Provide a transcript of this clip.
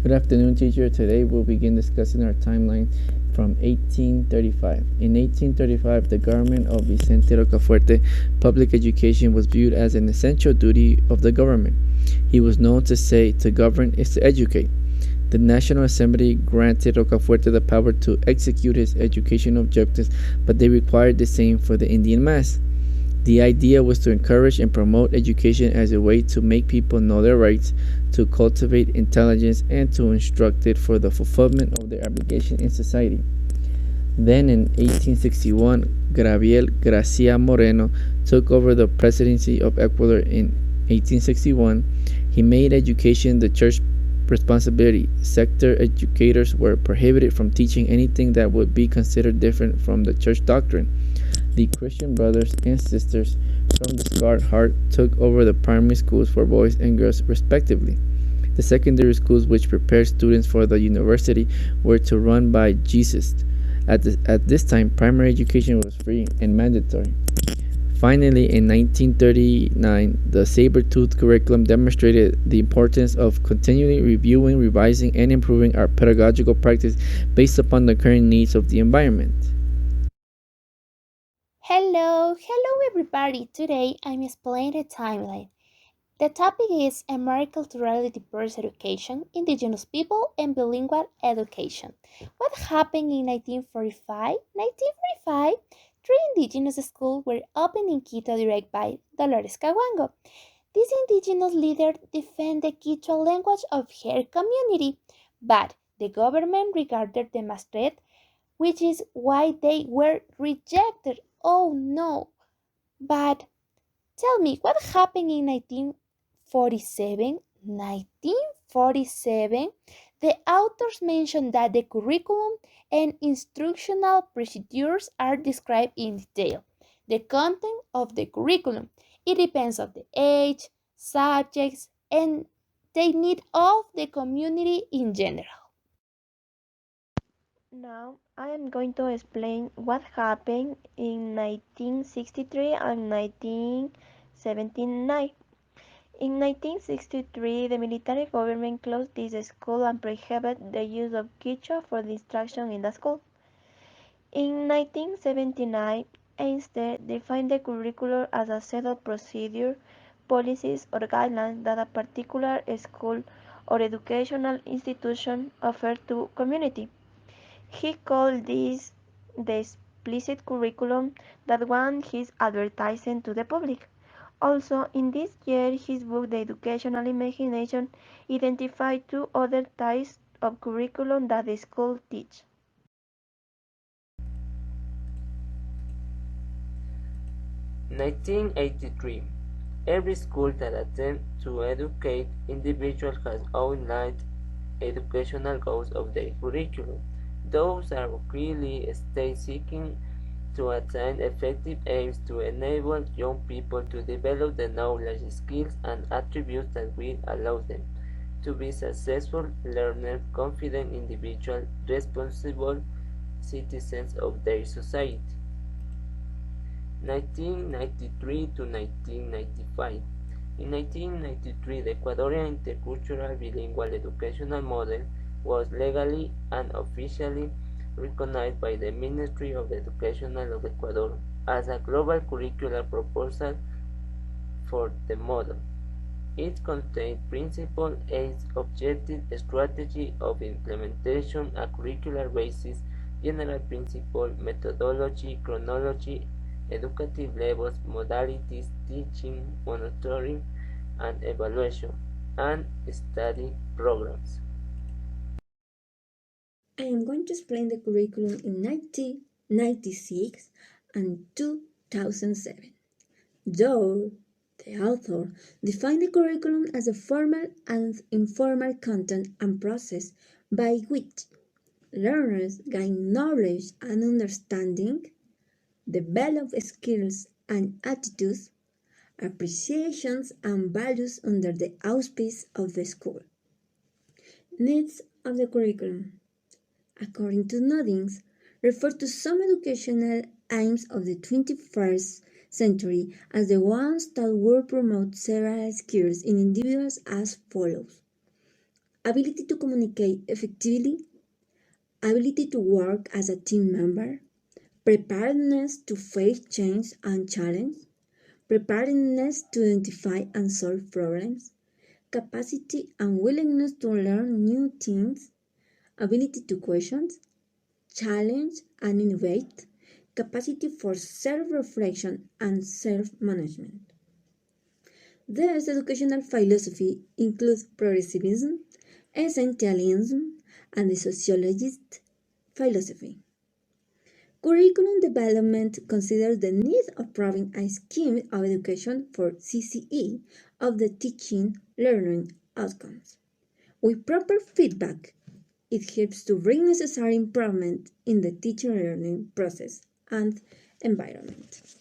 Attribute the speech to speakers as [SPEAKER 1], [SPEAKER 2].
[SPEAKER 1] Good afternoon, teacher. Today we'll begin discussing our timeline from 1835. In 1835, the government of Vicente Rocafuerte, public education was viewed as an essential duty of the government. He was known to say, "To govern is to educate." The National Assembly granted Rocafuerte the power to execute his educational objectives, but they required the same for the Indian mass. The idea was to encourage and promote education as a way to make people know their rights, to cultivate intelligence, and to instruct it for the fulfillment of their obligation in society. Then in 1861, Gabriel Garcia Moreno took over the presidency of Ecuador in 1861. He made education the church responsibility. Sector educators were prohibited from teaching anything that would be considered different from the church doctrine. The Christian brothers and sisters from the Scarlet Heart took over the primary schools for boys and girls respectively. The secondary schools, which prepared students for the university, were to run by Jesuits. At this time, primary education was free and mandatory. Finally, in 1939, the saber-tooth curriculum demonstrated the importance of continually reviewing, revising, and improving our pedagogical practice based upon the current needs of the environment.
[SPEAKER 2] Hello everybody. Today I'm explaining the timeline. The topic is multicultural diverse education, indigenous people, and bilingual education. What happened in 1945? 1945, three indigenous schools were opened in Quito directed by Dolores Caguango. This indigenous leader defended the Quichua language of her community, but the government regarded them as threat, which is why they were rejected. Oh no! But tell me, what happened in 1947? 1947, the authors mention that the curriculum and instructional procedures are described in detail. The content of the curriculum, it depends on the age, subjects, and the need of the community in general.
[SPEAKER 3] Now, I am going to explain what happened in 1963 and 1979. In 1963, the military government closed this school and prohibited the use of Quechua for the instruction in the school. In 1979, Einstein defined the curriculum as a set of procedures, policies, or guidelines that a particular school or educational institution offered to community. He called this the explicit curriculum that one he's advertising to the public. Also, in this year, his book, The Educational Imagination, identified two other types of curriculum that the school teach.
[SPEAKER 4] 1983. Every school that attempts to educate individuals has outlined educational goals of their curriculum. Those are clearly stated seeking to attain effective aims to enable young people to develop the knowledge, skills, and attributes that will allow them to be successful learners, confident individuals, responsible citizens of their society. 1993 to 1995. In 1993, the Ecuadorian intercultural bilingual educational model was legally and officially recognized by the Ministry of Education of Ecuador as a global curricular proposal for the model. It contains principles, aims, objectives, strategy of implementation, a curricular basis, general principle, methodology, chronology, educative levels, modalities, teaching, monitoring and evaluation, and study programs.
[SPEAKER 5] I am going to explain the curriculum in 1996 and 2007. Though the author defined the curriculum as a formal and informal content and process by which learners gain knowledge and understanding, develop skills and attitudes, appreciations and values under the auspice of the school. Needs of the curriculum, according to Noddings, refer to some educational aims of the 21st century as the ones that will promote several skills in individuals as follows: ability to communicate effectively, ability to work as a team member, preparedness to face change and challenge, preparedness to identify and solve problems, capacity and willingness to learn new things, ability to question, challenge and innovate, capacity for self-reflection and self-management. This educational philosophy includes progressivism, essentialism, and the sociologist philosophy. Curriculum development considers the need of providing a scheme of education for CCE of the teaching learning outcomes. With proper feedback, it helps to bring necessary improvement in the teaching learning process and environment.